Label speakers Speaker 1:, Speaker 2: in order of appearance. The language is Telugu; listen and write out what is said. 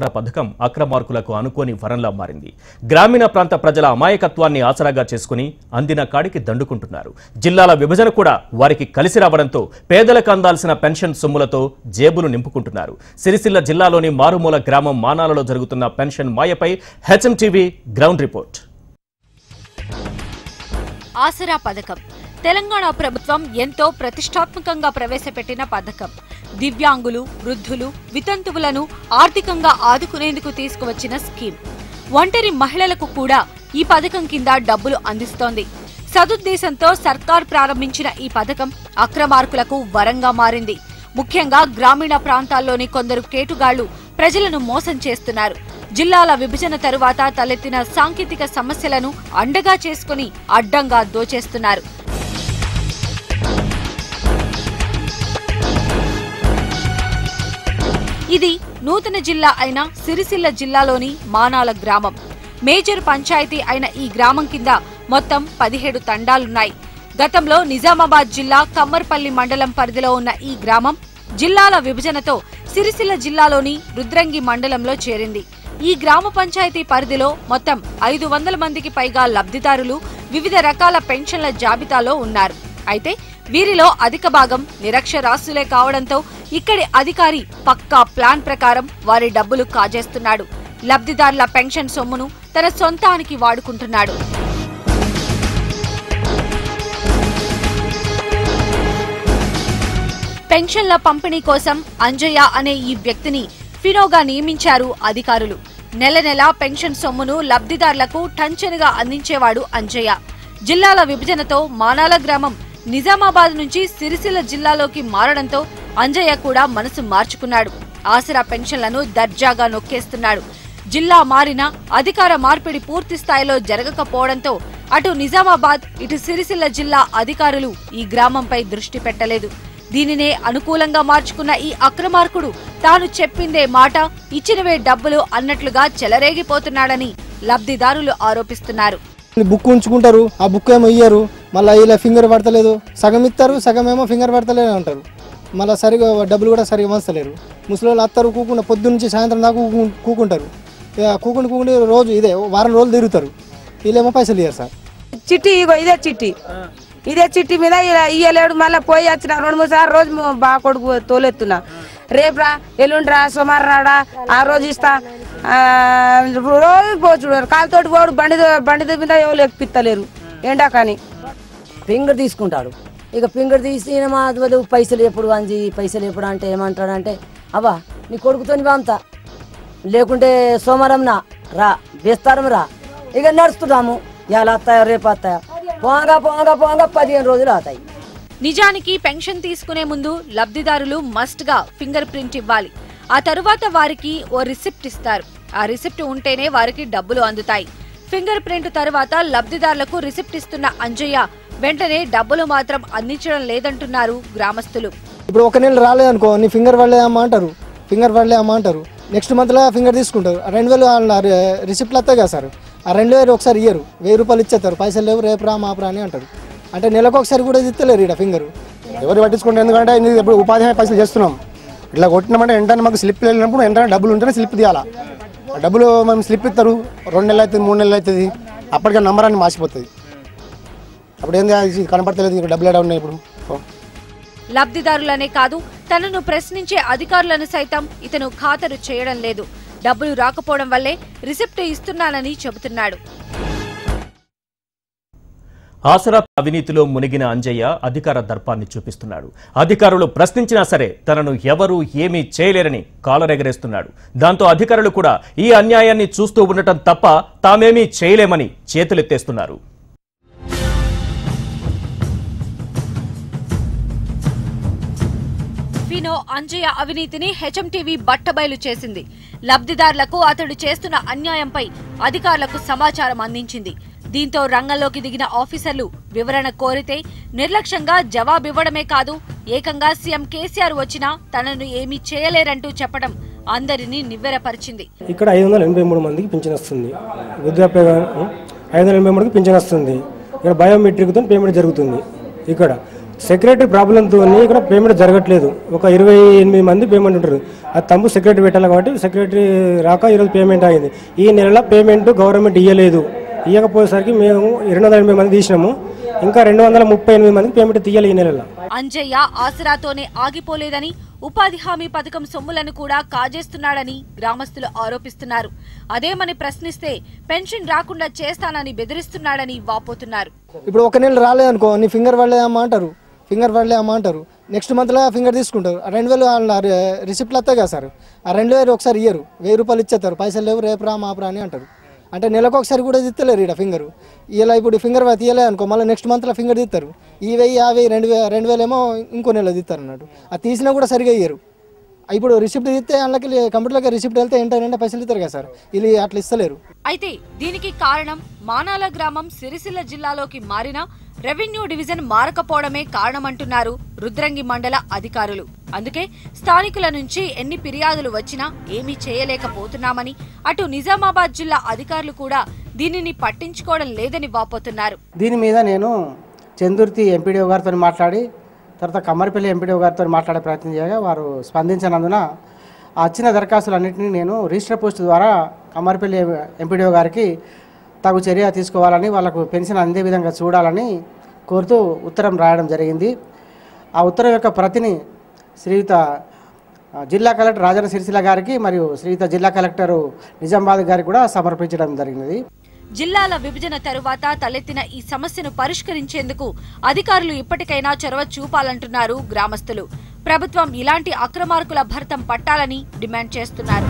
Speaker 1: ఆసరా పథకం అక్రమార్కులకు అనుకోని వరంలా మారింది. గ్రామీణ ప్రాంత ప్రజల అమాయకత్వాన్ని ఆసరాగా చేసుకుని అందిన కాడికి దండుకుంటున్నారు. జిల్లాల విభజన కూడా వారికి కలిసి రావడంతో పేదలకు అందాల్సిన పెన్షన్ సొమ్ములతో జేబులు నింపుకుంటున్నారు. సిరిసిల్ల జిల్లాలోని మారుమూల గ్రామం మానాలలో జరుగుతున్న పెన్షన్ మాయపై హెచ్ఎంటీవీ గ్రౌండ్ రిపోర్ట్.
Speaker 2: ఆసరా పథకం తెలంగాణ ప్రభుత్వం ఎంతో ప్రతిష్టాత్మకంగా ప్రవేశపెట్టిన పథకం. దివ్యాంగులు, వృద్ధులు, వితంతువులను ఆర్థికంగా ఆదుకునేందుకు తీసుకువచ్చిన స్కీమ్. ఒంటరి మహిళలకు కూడా ఈ పథకం కింద డబ్బులు అందిస్తోంది. సదుద్దేశంతో సర్కార్ ప్రారంభించిన ఈ పథకం అక్రమార్కులకు వరంగా మారింది. ముఖ్యంగా గ్రామీణ ప్రాంతాల్లోని కొందరు కేటుగాళ్లు ప్రజలను మోసం చేస్తున్నారు. జిల్లాల విభజన తరువాత తలెత్తిన సాంకేతిక సమస్యలను అండగా చేసుకుని అడ్డంగా దోచేస్తున్నారు. ఇది నూతన జిల్లా అయిన సిరిసిల్ల జిల్లాలోని మానాల గ్రామం. మేజర్ పంచాయతీ అయిన ఈ గ్రామం కింద మొత్తం 17 తండాలున్నాయి. గతంలో నిజామాబాద్ జిల్లా కమ్మర్పల్లి మండలం పరిధిలో ఉన్న ఈ గ్రామం జిల్లాల విభజనతో సిరిసిల్ల జిల్లాలోని రుద్రంగి మండలంలో చేరింది. ఈ గ్రామ పంచాయతీ పరిధిలో మొత్తం 500 మందికి పైగా లబ్ధిదారులు వివిధ రకాల పెన్షన్ల జాబితాలో ఉన్నారు. అయితే వీరిలో అధిక భాగం నిరక్షరాస్యులే కావడంతో ఇక్కడి అధికారి పక్కా ప్లాన్ ప్రకారం వారి డబ్బులు కాజేస్తున్నాడు. లబ్ధిదారుల పెన్షన్ సొమ్మును తన సొంతానికి వాడుకుంటున్నాడు. పెన్షన్ల పంపిణీ కోసం అంజయ్య అనే ఈ వ్యక్తిని ఫినోగా నియమించారు అధికారులు. నెల నెలా పెన్షన్ సొమ్మును లబ్ధిదారులకు టంచనుగా అందించేవాడు అంజయ్య. జిల్లాల విభజనతో మానాల గ్రామం నిజామాబాద్ నుంచి సిరిసిల్ల జిల్లాలోకి మారడంతో అంజయ్య కూడా మనసు మార్చుకున్నాడు. ఆసరా పెన్షన్లను దర్జాగా నొక్కేస్తున్నాడు. జిల్లా మారిన అధికార మార్పిడి పూర్తి స్థాయిలో జరగకపోవడంతో అటు నిజామాబాద్ ఇటు సిరిసిల్ల జిల్లా అధికారులు ఈ గ్రామంపై దృష్టి పెట్టలేదు. దీనినే అనుకూలంగా మార్చుకున్న ఈ అక్రమార్కుడు తాను చెప్పిందే మాట, ఇచ్చినవే డబ్బులు అన్నట్లుగా చెలరేగిపోతున్నాడని లబ్ధిదారులు ఆరోపిస్తున్నారు.
Speaker 3: బుక్ ఉంచుకుంటారు, ఆ బుక్ ఏమో ఇయ్యరు, మళ్ళీ ఇలా ఫింగర్ పడతలేదు, సగం ఇస్తారు, సగం ఏమో ఫింగర్ పడతలేదు అంటారు. మళ్ళీ సరిగా డబ్బులు కూడా సరిగా వంచలేరు. ముసలి అత్తరు కూకుండా పొద్దు నుంచి సాయంత్రం దాకా కూకుంటారు. కూకుండి రోజు ఇదే వారం రోజులు తిరుగుతారు. వీళ్ళేమో పైసలు ఇయ్యారు సార్.
Speaker 4: చిట్టి ఇదే చిట్టి మీద ఇలా ఇయ్యలేడు. మళ్ళీ పోయి వచ్చిన 2-3 సార్లు రోజు బాగా కొడుకు తోలెత్తున్నా. రేపురా, ఎల్లుండిరా, సోమవారం రాడా, ఆ రోజు ఇస్తా, రోజు పోచుడారు. కాలుతోటి పోడు, బండి మీద ఎవరు ఎక్కిత్తలేరు ఎండా. కానీ
Speaker 5: ఫింగర్ తీసుకుంటాడు. ఇక ఫింగర్ తీసి మా పైసలు ఎప్పుడు అంజి పైసలు ఎప్పుడు అంటే ఏమంటాడంటే, అబ్బా నీ కొడుకుతోని పంపుతా, లేకుంటే సోమవారం రా వేస్తారం రా. ఇక నడుస్తున్నాము, ఇలా వస్తాయో రేపు వస్తాయో, పోగా 15 రోజులు అవుతాయి.
Speaker 2: నిజానికి పెన్షన్ తీసుకునే ముందు లబ్ధిదారులు మస్ట్ గా ఫింగర్ ప్రింట్ ఇవ్వాలి. ఆ తరువాత వారికి ఓ రిసిప్ట్ ఇస్తారు. ఆ రిసిప్ట్ ఉంటేనే వారికి డబ్బులు అందుతాయి. ఫింగర్ ప్రింట్ తరువాత లబ్ధిదారులకు రిసిప్ట్ ఇస్తున్న అంజయ్య వెంటనే డబ్బులు మాత్రం అందించడం లేదంటున్నారు గ్రామస్తులు.
Speaker 3: ఇప్పుడు ఒక నెల రాలేదనుకో, నీ ఫింగర్ పడలేదమ్మా అంటారు. నెక్స్ట్ మంత్లో ఫింగర్ తీసుకుంటారు. 2000 రిసిప్ట్లు వస్తాయి కదా సార్, ఆ 2000 ఒకసారి ఇయ్యరు, 1000 రూపాయలు ఇచ్చేస్తారు. పైసలు లేవు, రేపు రా మాపురా అని అంటారు. అంటే నెలకు ఒకసారి కూడా ఇస్తలేరు ఇక్కడ ఫింగర్.
Speaker 6: ఎవరు పట్టించుకుంటారు? ఎందుకంటే ఇప్పుడు ఉపాధి హామీ పైసలు చేస్తున్నాం. ఇట్లా కొట్టినామంటే వెంటనే మాకు స్లిప్ వెళ్ళినప్పుడు వెంటనే డబ్బులు ఉంటేనే స్లిప్ తీయాలా. డబ్బులు మనం స్లిప్ ఇస్తారు, 2 నెలలు అవుతుంది, 3 నెలలు అవుతుంది, అప్పటికే నంబర్ అని మార్చిపోతుంది. అప్పుడు ఏంది కనపడతలేదు, ఇక్కడ డబ్బులు ఏడా ఉన్నాయి. ఇప్పుడు
Speaker 2: లబ్ధిదారులనే కాదు, తనను ప్రశ్నించే అధికారులను సైతం ఇతను ఖాతరు చేయడం లేదు. డబ్బులు రాకపోవడం వల్లే రిసిప్ట్ ఇస్తున్నానని చెబుతున్నాడు.
Speaker 1: ఆసరా అవినీతిలో మునిగిన అంజయ్య అధికార దర్పాన్ని చూపిస్తున్నాడు. అధికారులు ప్రశ్నించినా సరే తనను ఎవరూ ఏమీ చేయలేరని కాలరెగరేస్తున్నాడు. దాంతో అధికారులు కూడా ఈ అన్యాయాన్ని చూస్తూ ఉండటం తప్ప తామేమీ చేయలేమని చేతులెత్తేస్తున్నారు.
Speaker 2: ఫినో అంజయ్య అవినీతిని హెచ్ఎంటీవీ బట్టబయలు చేసింది. లబ్ధిదారులకు అతడు చేస్తున్న అన్యాయంపై అధికారులకు సమాచారం అందించింది. దీంతో రంగంలోకి దిగిన ఆఫీసర్లు వివరణ కోరితే నిర్లక్ష్యంగా జవాబివ్వడమే కాదు, ఏకంగా సీఎం కేసీఆర్ వచ్చినా తనను ఏమీ చేయలేరంటూ చెప్పడం అందరినీ నివ్వెరపరిచింది.
Speaker 7: ఇక్కడ 583 మందికి పింఛన్ వస్తుంది. వృద్ధాప్య 583 మందికి పింఛన్ వస్తుంది. ఇక్కడ బయోమెట్రిక్ తో పేమెంట్ జరుగుతుంది. ఇక్కడ సెక్రటరీ ప్రాబ్లంతో ఇక్కడ పేమెంట్ జరగట్లేదు. ఒక 28 మంది పేమెంట్ ఉంటారు. ఆ తంబు సెక్రటరీ పెట్టాలి కాబట్టి సెక్రటరీ రాక ఈరోజు పేమెంట్ అయింది. ఈ నెలలో పేమెంట్ గవర్నమెంట్ ఇవ్వలేదు. ఇవ్వకపోయేసరికి మేము 280 మంది తీసినాము. ఇంకా 238 మందికి పేమెంట్ తీయాలి ఈ నెలలో.
Speaker 2: అంజయ్య ఆసరాతోనే ఆగిపోలేదని, ఉపాధి హామీ పథకం సొమ్ములను కూడా కాజేస్తున్నాడని గ్రామస్తులు ఆరోపిస్తున్నారు. అదేమని ప్రశ్నిస్తే పెన్షన్ రాకుండా చేస్తానని బెదిరిస్తున్నాడని వాపోతున్నారు.
Speaker 3: ఇప్పుడు ఒక నెల రాలేదనుకో, నీ ఫింగర్ పడలేదమ్మా అంటారు, ఫింగర్ పడలేదమ్మా అంటారు. నెక్స్ట్ మంత్లో ఫింగర్ తీసుకుంటారు. 2000 రిసిప్ట్లు వస్తాయి కదా సార్, ఆ 2000 ఒకసారి ఇయ్యరు, 1000 రూపాయలు ఇచ్చేస్తారు. పైసలు లేవు, రేపు రా మాపురా అని అంటారు. అంటే నెలకు ఒకసారి కూడా తిత్తలేరు ఇక్కడ ఫింగర్. ఇలా ఇప్పుడు ఫింగర్ తీయలే అనుకో, మళ్ళీ నెక్స్ట్ మంత్లో ఫింగర్ తీస్తారు. ఈ 1000, 2000 ఏమో ఇంకో నెలలో తీస్తారు అన్నట్టు. అది తీసినా కూడా సరిగా ఇయ్యరు. ఇప్పుడు రిసిప్ట్ తీస్తే అందులోకి కంప్యూటర్లోకి రిసిప్ట్ వెళ్తే ఏంటంటే పైసలు ఇస్తారు కదా సార్, ఇది అట్లా ఇస్తలేరు.
Speaker 2: అయితే దీనికి కారణం మానాల గ్రామం సిరిసిల్ల జిల్లాలోకి మారిన రెవెన్యూ డివిజన్ మారకపోవడమే కారణమంటున్నారు రుద్రంగి మండల అధికారులు. అందుకే స్థానికుల నుంచి ఎన్ని ఫిర్యాదులు వచ్చినా ఏమీ చేయలేకపోతున్నామని, అటు నిజామాబాద్ జిల్లా అధికారులు కూడా దీనిని పట్టించుకోవడం లేదని వాపోతున్నారు.
Speaker 8: దీని మీద నేను చందుర్తి ఎంపీడీఓ గారితో మాట్లాడి, తర్వాత కమ్మరిపల్లి ఎంపీడీఓ గారితో మాట్లాడే ప్రయత్నం చేయగా వారు స్పందించినందున వచ్చిన దరఖాస్తులన్నింటినీ నేను రిజిస్టర్ పోస్ట్ ద్వారా కమ్మరిపల్లి ఎంపీడీఓ గారికి తగు చర్య తీసుకోవాలని, వాళ్ళకు పెన్షన్ అందే విధంగా చూడాలని కోరుతూ ఉత్తరం రాయడం జరిగింది. ఆ ఉత్తరం యొక్క ప్రతిని శ్రీయుత జిల్లా కలెక్టర్ రాజన్న సిరిసిల్ల గారికి మరియు శ్రీయుత జిల్లా కలెక్టర్ నిజామాబాద్ గారికి కూడా సమర్పించడం జరిగినది.
Speaker 2: జిల్లాల విభజన తరువాత తలెత్తిన ఈ సమస్యను పరిష్కరించేందుకు అధికారులు ఇప్పటికైనా చొరవ చూపాలంటున్నారు గ్రామస్తులు. ప్రభుత్వం ఇలాంటి అక్రమార్కుల భర్తం పట్టాలని డిమాండ్ చేస్తున్నారు.